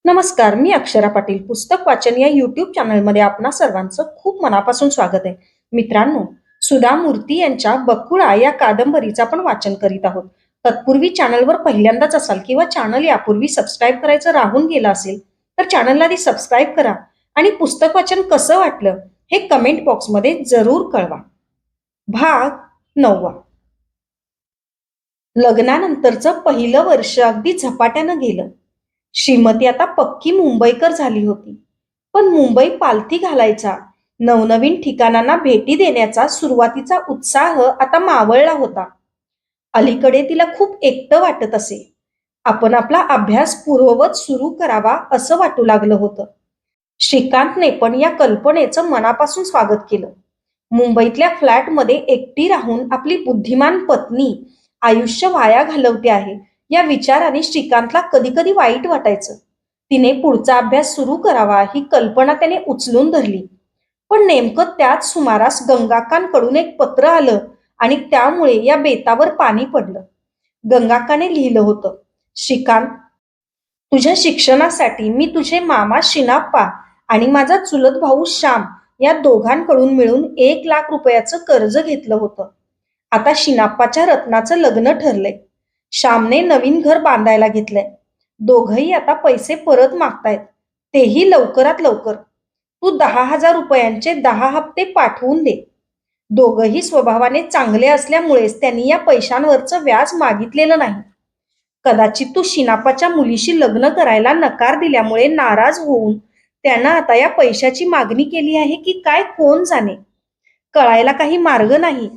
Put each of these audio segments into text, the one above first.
नमस्कार, मी अक्षरा पाटील. पुस्तक वाचन या यूट्यूब चॅनलमध्ये आपणा सर्वांचं खूप मनापासून स्वागत आहे. मित्रांनो, सुधा मूर्ती यांच्या बकुळा या कादंबरीचं आपण वाचन करीत आहोत. तत्पूर्वी चॅनलवर पहिल्यांदाच असाल किंवा चॅनल यापूर्वी सबस्क्राईब करायचं राहून गेलं असेल, तर चॅनलला आधी सबस्क्राईब करा आणि पुस्तक वाचन कसं वाटलं हे कमेंट बॉक्समध्ये जरूर कळवा. भाग 9. लग्नानंतरचं पहिलं वर्ष अगदी झपाट्यानं गेलं. श्रीमती आता पक्की मुंबईकर झाली होती. पण मुंबई पालथी घालायचा, नवनवीन ठिकाणांना भेटी देण्याचा सुरुवातीचा उत्साह आता मावळला होता. अलीकडे तिला खूप एकटं वाटत असे. आपण आपला अभ्यास पूर्ववत सुरू करावा असं वाटू लागलं होतं. श्रीकांतने पण या कल्पनेचं मनापासून स्वागत केलं. मुंबईतल्या फ्लॅटमध्ये एकटी राहून आपली बुद्धिमान पत्नी आयुष्य वाया घालवते आहे या विचाराने श्रीकांतला कधी कधी वाईट वाटायचं. तिने पुढचा अभ्यास सुरू करावा ही कल्पना त्याने उचलून धरली. पण नेमकं त्याच सुमारास गंगाकांकडून एक पत्र आलं आणि त्यामुळे या बेतावर पाणी पडलं. गंगाकाने लिहिलं होतं, श्रीकांत, तुझ्या शिक्षणासाठी मी तुझे मामा शिनाप्पा आणि माझा चुलत भाऊ श्याम या दोघांकडून मिळून 1,00,000 रुपयाचं कर्ज घेतलं होतं. आता शिनाप्पाच्या रत्नाचं लग्न ठरलंय. श्यामने नवीन घर बांधायला घेतलंय. दोघही आता पैसे परत मागतायत, तेही लवकरात लवकर. तू 10,000 रुपयांचे 10 हप्ते पाठवून दे. दोघही स्वभावाने चांगले असल्यामुळेच त्यांनी या पैशांवरचं व्याज मागितलेलं नाही. कदाचित तू शिनापाच्या मुलीशी लग्न करायला नकार दिल्यामुळे नाराज होऊन त्यानं आता या पैशाची मागणी केली आहे की काय कोण जाणे. कळायला काही मार्ग नाही.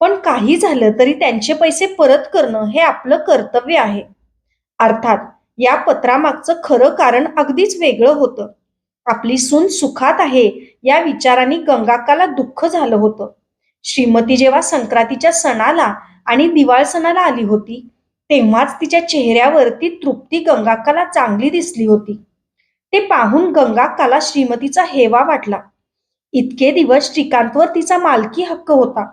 पण काही झालं तरी त्यांचे पैसे परत करणं हे आपलं कर्तव्य आहे. अर्थात या पत्रामागचं खरं कारण अगदीच वेगळं होतं. आपली सून सुखात आहे या विचाराने गंगाकाला दुःख झालं होतं. श्रीमती जेव्हा संक्रांतीच्या सणाला आणि दिवाळ सणाला आली होती, तेव्हाच तिच्या चेहऱ्यावरती तृप्ती गंगाकाला चांगली दिसली होती. ते पाहून गंगाकाला श्रीमतीचा हेवा वाटला. इतके दिवस श्रीकांतवर तिचा मालकी हक्क होता,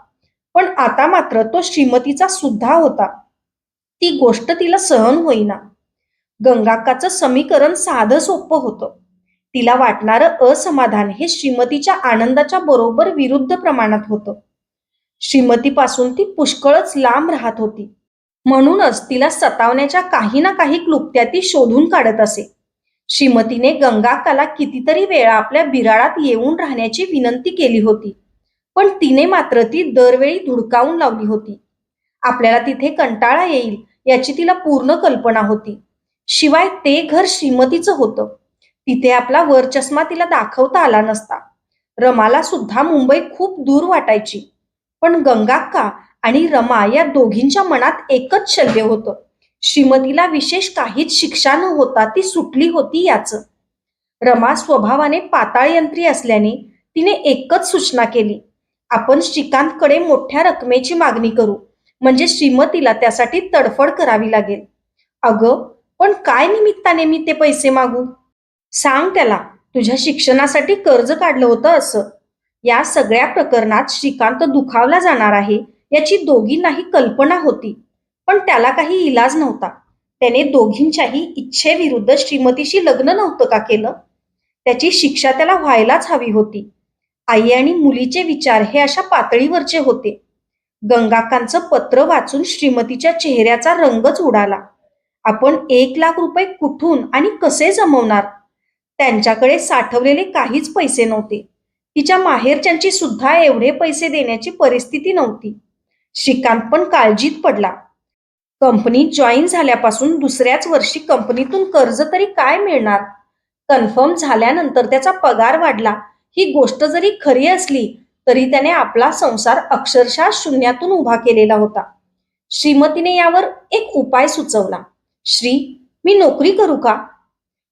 पण आता मात्र तो श्रीमतीचा सुद्धा होता. ती गोष्ट तिला सहन होईना. गंगाकाचं समीकरण साधं सोपं होतं. तिला वाटणारं असमाधान हे श्रीमतीच्या आनंदाच्या बरोबर विरुद्ध प्रमाणात होतं. श्रीमतीपासून ती पुष्कळच लांब राहत होती. म्हणूनच तिला सतावण्याच्या काही ना काही क्लुप्त्या ती शोधून काढत असे. श्रीमतीने गंगाकाला कितीतरी वेळा आपल्या बिराडात येऊन राहण्याची विनंती केली होती, पण तिने मात्र ती दरवेळी धुडकावून लावली होती. आपल्याला तिथे कंटाळा येईल याची तिला पूर्ण कल्पना होती. शिवाय ते घर श्रीमतीचं होतं. तिथे आपला वरचष्मा तिला दाखवता आला नसता. रमाला सुद्धा मुंबई खूप दूर वाटायची. पण गंगाक्का आणि रमा या दोघींच्या मनात एकच शल्य होतं. श्रीमतीला विशेष काहीच शिक्षा न होता ती सुटली होती याचं. रमा स्वभावाने पाताळयंत्री असल्याने तिने एकच सूचना केली, आपण श्रीकांतकडे मोठ्या रकमेची मागणी करू, म्हणजे श्रीमतीला त्यासाठी तडफड करावी लागेल. अगं, पण काय निमित्ताने मी ते पैसे मागू? सांग त्याला, तुझ्या शिक्षणासाठी कर्ज काढलं होतं असं. या सगळ्या प्रकरणात श्रीकांत दुखावला जाणार आहे याची दोघींनाही कल्पना होती, पण त्याला काही इलाज नव्हता. त्याने दोघींच्याही इच्छेविरुद्ध श्रीमतीशी लग्न नव्हतं का केलं? त्याची शिक्षा त्याला व्हायलाच हवी होती. आई आणि मुलीचे विचार हे अशा पातळीवरचे होते. गंगाकांचं पत्र वाचून श्रीमतीच्या चेहऱ्याचा रंगच उडाला. आपण 1,00,000 रुपये कुठून आणि कसे जमवणार? त्यांच्याकडे साठवलेले काहीच पैसे नव्हते. तिच्या माहेरच्यांची सुद्धा एवढे पैसे देण्याची परिस्थिती नव्हती. श्रीकांत पण काळजीत पडला. कंपनीत जॉईन झाल्यापासून दुसऱ्याच वर्षी कंपनीतून कर्ज तरी काय मिळणार? कन्फर्म झाल्यानंतर त्याचा पगार वाढला ही गोष्ट जरी खरी असली तरी त्याने आपला संसार अक्षरशः शून्यातून उभा केलेला होता. श्रीमतीने यावर एक उपाय सुचवला. श्री, मी नोकरी करू का?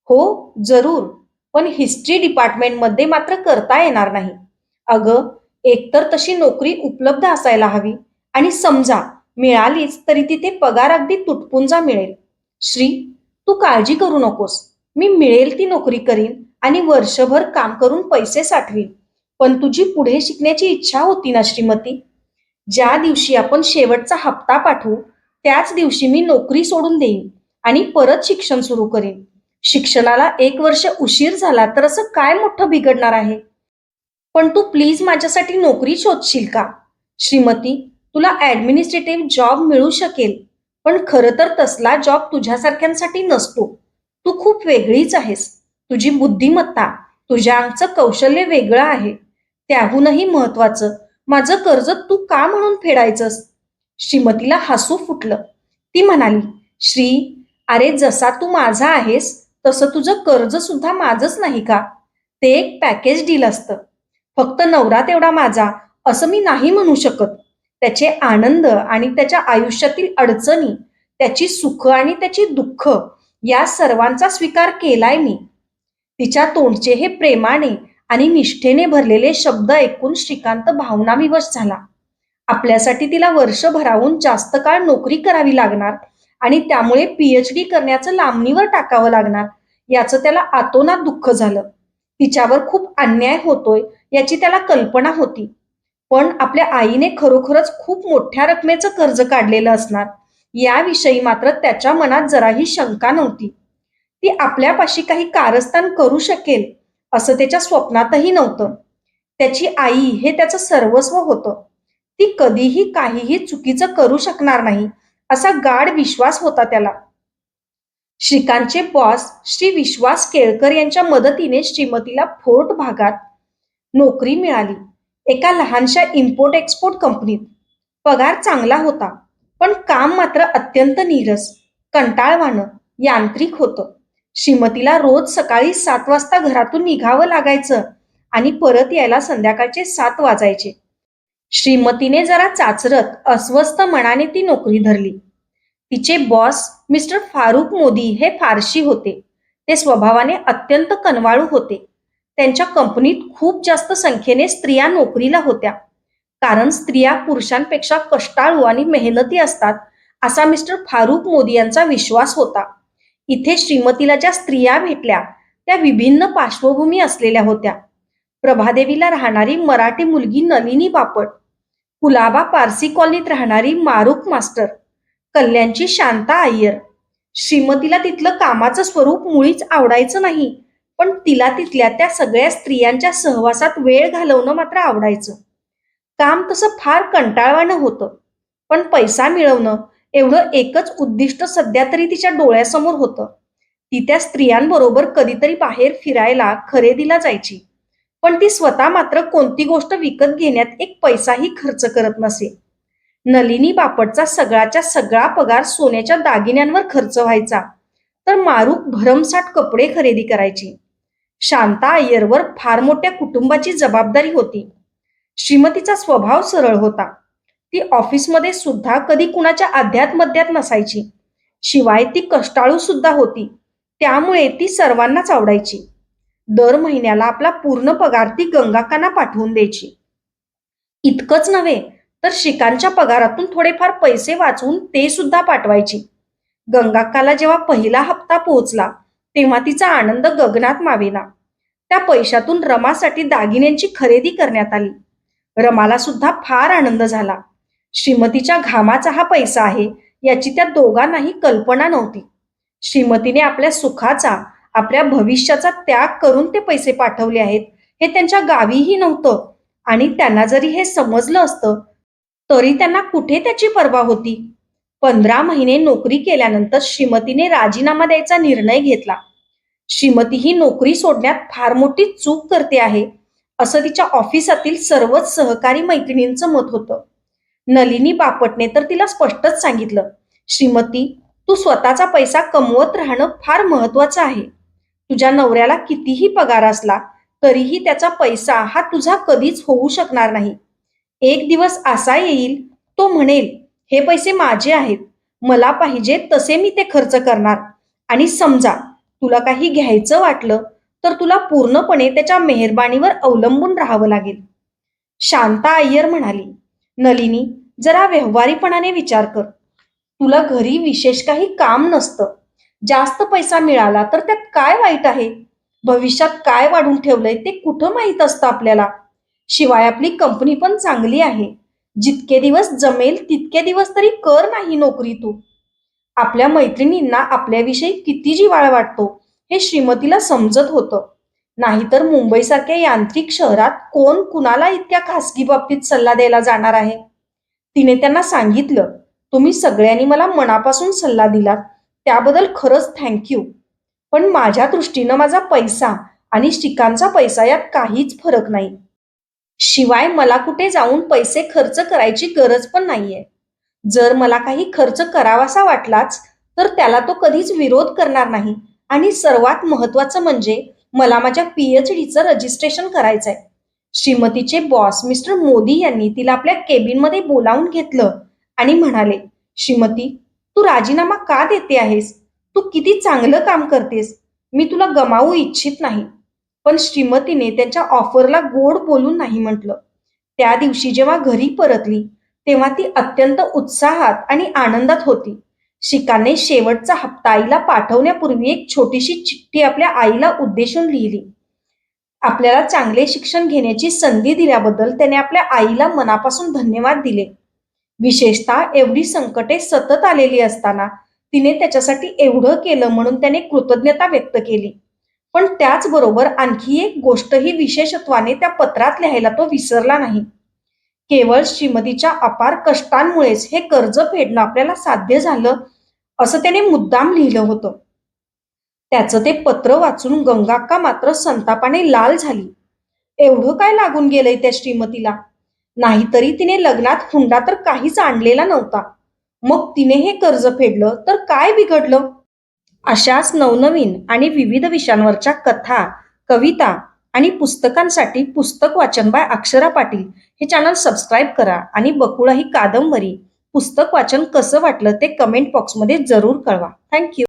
हो, जरूर, पण हिस्ट्री डिपार्टमेंटमध्ये मात्र करता येणार नाही. अगं, एकतर तशी नोकरी उपलब्ध असायला हवी आणि समजा मिळालीच तरी तिथे पगार अगदी तुटपुंजा मिळेल. श्री, तू काळजी करू नकोस. मी मिळेल ती नोकरी करीन आणि वर्षभर काम करून पैसे साठवीन. पण तुझी पुढे शिकण्याची इच्छा होती ना श्रीमती? ज्या दिवशी आपण शेवटचा हप्ता पाठवू त्याच दिवशी मी नोकरी सोडून देईन आणि परत शिक्षण सुरू करीन. शिक्षणाला 1 वर्ष उशीर झाला तर असं काय मोठं बिघडणार आहे? पण तू प्लीज माझ्यासाठी नोकरी शोधशील का? श्रीमती, तुला ॲडमिनिस्ट्रेटिव्ह जॉब मिळू शकेल, पण खरं तर तसला जॉब तुझ्यासारख्यांसाठी नसतो. तू खूप वेगळीच आहेस. तुझी बुद्धिमत्ता, तुझ्या अंगचं कौशल्य वेगळं आहे. त्याहूनही महत्वाचं, माझं कर्ज तू का म्हणून फेडायचंस? श्रीमतीला हसू फुटलं. ती म्हणाली, श्री, अरे जसा तू माझा आहेस, तसं तुझं कर्ज सुद्धा माझंच नाही का? ते एक पॅकेज डील असतं. फक्त नवरा तेवढा माझा असं मी नाही म्हणू शकत. त्याचे आनंद आणि त्याच्या आयुष्यातील अडचणी, त्याची सुख आणि त्याची दुःख या सर्वांचा स्वीकार केलाय मी. तिच्या तोंडचे हे प्रेमाने आणि निष्ठेने भरलेले शब्द ऐकून श्रीकांत भावनाविवश झाला. आपल्यासाठी तिला वर्षभराहून जास्त काळ नोकरी करावी लागणार आणि त्यामुळे पीएचडी करण्याचं लांबणीवर टाकावं लागणार याचं त्याला आतोनात दुःख झालं. तिच्यावर खूप अन्याय होतोय याची त्याला कल्पना होती. पण आपल्या आईने खरोखरच खूप मोठ्या रकमेचं कर्ज काढलेलं असणार याविषयी मात्र त्याच्या मनात जराही शंका नव्हती. ती आपल्यापाशी काही कारस्थान करू शकेल असं त्याच्या स्वप्नातही नव्हतं. त्याची आई हे त्याचं सर्वस्व होतं. ती कधीही काहीही चुकीचं करू शकणार नाही असा गाढ विश्वास होता त्याला. श्रीकांतचे बॉस श्री विश्वास केळकर यांच्या मदतीने श्रीमतीला फोर्ट भागात नोकरी मिळाली. एका लहानशा इम्पोर्ट एक्सपोर्ट कंपनीत. पगार चांगला होता, पण काम मात्र अत्यंत नीरस, कंटाळवाणं, यांत्रिक होतं. श्रीमतीला रोज सकाळी 7 वाजता घरातून निघावं लागायचं आणि परत यायला संध्याकाळचे 7 वाजायचे. श्रीमतीने जरा चाचरत अस्वस्थ मनाने ती नोकरी धरली. तिचे बॉस मिस्टर फारुख मोदी हे फारशी होते. ते स्वभावाने अत्यंत कनवाळू होते. त्यांच्या कंपनीत खूप जास्त संख्येने स्त्रिया नोकरीला होत्या. कारण स्त्रिया पुरुषांपेक्षा कष्टाळू आणि मेहनती असतात असा मिस्टर फारुख मोदी यांचा विश्वास होता. इथे श्रीमतीला ज्या स्त्रिया भेटल्या त्या विभिन्न पार्श्वभूमी असलेल्या होत्या. प्रभादेवीला राहणारी मराठी मुलगी नलिनी बापट, कुलाबा पारसी कॉलनीत राहणारी मारुख मास्टर, कल्याणची शांता अय्यर. श्रीमतीला तिथलं कामाचं स्वरूप मुळीच आवडायचं नाही, पण तिला तिथल्या त्या सगळ्या स्त्रियांच्या सहवासात वेळ घालवणं मात्र आवडायचं. काम तसं फार कंटाळवाणं होतं, पण पैसा मिळवणं एवढं एकच उद्दिष्ट सध्या तरी तिच्या डोळ्यासमोर होतं. ती त्या स्त्रियांबरोबर कधीतरी बाहेर फिरायला, खरेदीला जायची. पण ती स्वतः मात्र कोणती गोष्ट विकत घेण्यात एक पैसाही खर्च करत नसे. नलिनी बापटचा सगळाच्या सगळा पगार सोन्याच्या दागिन्यांवर खर्च व्हायचा, तर मारुख भरमसाठ कपडे खरेदी करायची. शांता अय्यरवर फार मोठ्या कुटुंबाची जबाबदारी होती. श्रीमतीचा स्वभाव सरळ होता. ती ऑफिसमध्ये सुद्धा कधी कुणाच्या अध्यात नसायची. शिवाय ती कष्टाळू सुद्धा होती. त्यामुळे ती सर्वांनाच आवडायची. दर महिन्याला आपला पूर्ण पगार ती गंगाकांना पाठवून द्यायची. इतकंच नव्हे, तर श्रीकांतच्या पगारातून थोडेफार पैसे वाचवून ते सुद्धा पाठवायची. गंगाक्काला जेव्हा पहिला हप्ता पोहोचला, तेव्हा तिचा आनंद गगनात मावेना. त्या पैशातून रमासाठी दागिन्यांची खरेदी करण्यात आली. रमाला सुद्धा फार आनंद झाला. श्रीमतीच्या घामाचा हा पैसा आहे याची त्या दोघांनाही कल्पना नव्हती. श्रीमतीने आपल्या सुखाचा, आपल्या भविष्याचा त्याग करून ते पैसे पाठवले आहेत हे त्यांच्या गावीही नव्हतं आणि त्यांना जरी हे समजलं असतं तरी त्यांना कुठे त्याची पर्वा होती. 15 महिने नोकरी केल्यानंतर श्रीमतीने राजीनामा द्यायचा निर्णय घेतला. श्रीमती ही नोकरी सोडण्यात फार मोठी चूक करते आहे असं तिच्या ऑफिसातील सर्वच सहकारी मैत्रिणींचं मत होतं. नलिनी बापटने तर तिला स्पष्टच सांगितलं, श्रीमती, तू स्वतःचा पैसा कमवत राहणं फार महत्वाचं आहे. तुझ्या नवऱ्याला कितीही पगार असला तरीही त्याचा पैसा हा तुझा कधीच होऊ शकणार नाही. एक दिवस असा येईल, तो म्हणेल, हे पैसे माझे आहेत, मला पाहिजे तसे मी ते खर्च करणार आणि समजा तुला काही घ्यायचं वाटलं तर तुला पूर्णपणे त्याच्या मेहरबानीवर अवलंबून राहावं लागेल. शांता अय्यर म्हणाली, नलिनी, जरा व्यवहारीपणाने विचार कर. तुला घरी विशेष काही काम नसतं. जास्त पैसा मिळाला तर त्यात काय वाईट आहे? भविष्यात काय वाढून ठेवलंय ते कुठं माहीत असतं आपल्याला. शिवाय आपली कंपनी पण चांगली आहे. जितके दिवस जमेल तितके दिवस तरी कर नाही नोकरी तू. आपल्या मैत्रिणींना आपल्याविषयी किती जिव्हाळा वाटतो हे श्रीमतीला समजत होतं. नाहीतर मुंबईसारख्या यांत्रिक शहरात कोण कुणाला इतक्या खासगी बाबतीत सल्ला द्यायला जाणार आहे. तिने त्यांना सांगितलं, तुम्ही सगळ्यांनी मला मनापासून सल्ला दिलात, त्याबद्दल खरंच थँक्यू. पण माझ्या दृष्टीनं माझा पैसा आणि शिकांचा पैसा यात काहीच फरक नाही. शिवाय मला कुठे जाऊन पैसे खर्च करायची गरज पण नाहीये. जर मला काही खर्च करावासा वाटलाच, तर त्याला तो कधीच विरोध करणार नाही. आणि सर्वात महत्वाचं म्हणजे मला माझ्या PhDचं रजिस्ट्रेशन करायचंय. श्रीमतीचे बॉस मिस्टर मोदी यांनी तिला आपल्या केबिनमध्ये बोलावून घेतलं आणि म्हणाले, श्रीमती, तू राजीनामा का देते आहेस? तू किती चांगलं काम करतेस. मी तुला गमावू इच्छित नाही. पण श्रीमतीने त्यांच्या ऑफरला गोड बोलून नाही म्हटलं. त्या दिवशी जेव्हा घरी परतली, तेव्हा ती अत्यंत उत्साहात आणि आनंदात होती. शिकाने शेवटचा हप्ता आईला पाठवण्यापूर्वी एक छोटीशी चिठ्ठी आपल्या आईला उद्देशून लिहिली. आपल्याला चांगले शिक्षण घेण्याची संधी दिल्याबद्दल त्याने आपल्या आईला मनापासून धन्यवाद दिले. विशेषतः एवढी संकटे सतत आलेली असताना तिने त्याच्यासाठी एवढं केलं म्हणून त्याने कृतज्ञता व्यक्त केली. पण त्याचबरोबर आणखी एक गोष्टही विशेषत्वाने त्या पत्रात लिहायला तो विसरला नाही. केवळ श्रीमतीच्या अपार कष्टांमुळेच हे कर्ज फेडणं आपल्याला साध्य झालं, असं त्याने मुद्दाम लिहिलं होतं. त्याचं ते पत्र वाचून गंगाक्का मात्र संतापाने लाल झाली. एवढं काय लागून गेलंय त्या श्रीमतीला? नाहीतरी तिने लग्नात हुंडा तर काहीच आणलेला नव्हता. मग तिने हे कर्ज फेडलं तर काय बिघडलं? अशाच नवनवीन आणि विविध विषयांवरच्या कथा, कविता आणि पुस्तकांसाठी पुस्तक वाचन बाय अक्षरा पाटील हे चॅनल सबस्क्राईब करा आणि बकुळा ही कादंबरी पुस्तक वाचन कसं वाटलं ते कमेंट बॉक्समध्ये जरूर कळवा. थँक्यू.